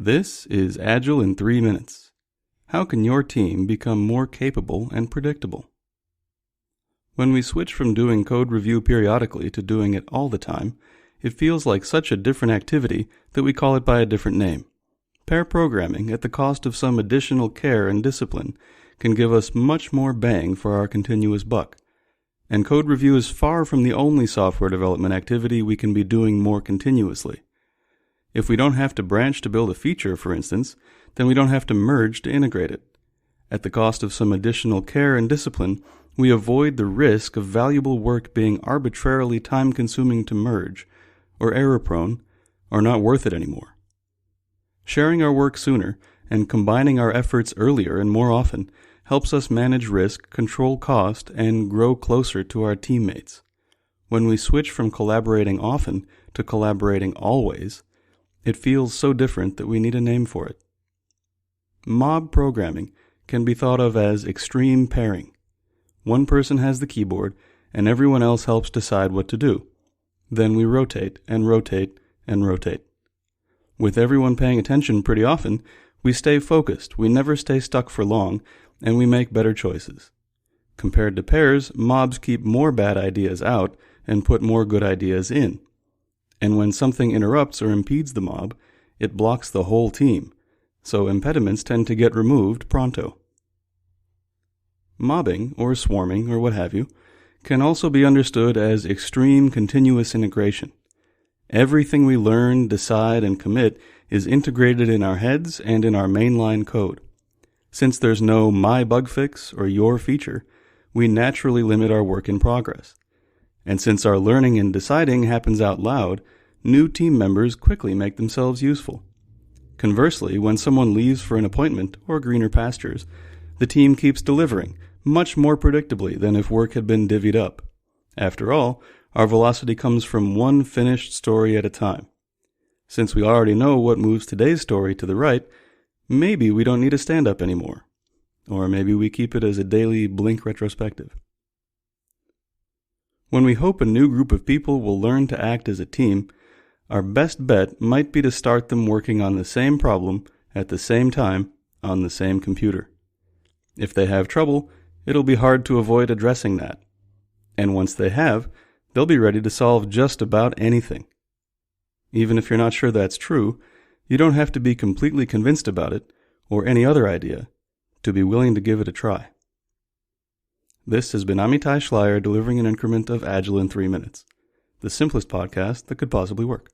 This is Agile in 3 minutes. How can your team become more capable and predictable? When we switch from doing code review periodically to doing it all the time, it feels like such a different activity that we call it by a different name. Pair programming, at the cost of some additional care and discipline, can give us much more bang for our continuous buck. And code review is far from the only software development activity we can be doing more continuously. If we don't have to branch to build a feature, for instance, then we don't have to merge to integrate it. At the cost of some additional care and discipline, we avoid the risk of valuable work being arbitrarily time-consuming to merge, or error-prone, or not worth it anymore. Sharing our work sooner and combining our efforts earlier and more often helps us manage risk, control cost, and grow closer to our teammates. When we switch from collaborating often to collaborating always, it feels so different that we need a name for it. Mob programming can be thought of as extreme pairing. One person has the keyboard, and everyone else helps decide what to do. Then we rotate and rotate and rotate. With everyone paying attention pretty often, we stay focused, we never stay stuck for long, and we make better choices. Compared to pairs, mobs keep more bad ideas out and put more good ideas in. And when something interrupts or impedes the mob, it blocks the whole team, so impediments tend to get removed pronto. Mobbing, or swarming, or what have you, can also be understood as extreme continuous integration. Everything we learn, decide, and commit is integrated in our heads and in our mainline code. Since there's no my bug fix or your feature, we naturally limit our work in progress. And since our learning and deciding happens out loud, new team members quickly make themselves useful. Conversely, when someone leaves for an appointment or greener pastures, the team keeps delivering much more predictably than if work had been divvied up. After all, our velocity comes from one finished story at a time. Since we already know what moves today's story to the right, maybe we don't need a stand-up anymore. Or maybe we keep it as a daily blink retrospective. When we hope a new group of people will learn to act as a team, our best bet might be to start them working on the same problem at the same time on the same computer. If they have trouble, it'll be hard to avoid addressing that. And once they have, they'll be ready to solve just about anything. Even if you're not sure that's true, you don't have to be completely convinced about it, or any other idea, to be willing to give it a try. This has been Amitai delivering an increment of Agile in 3 minutes, the simplest podcast that could possibly work.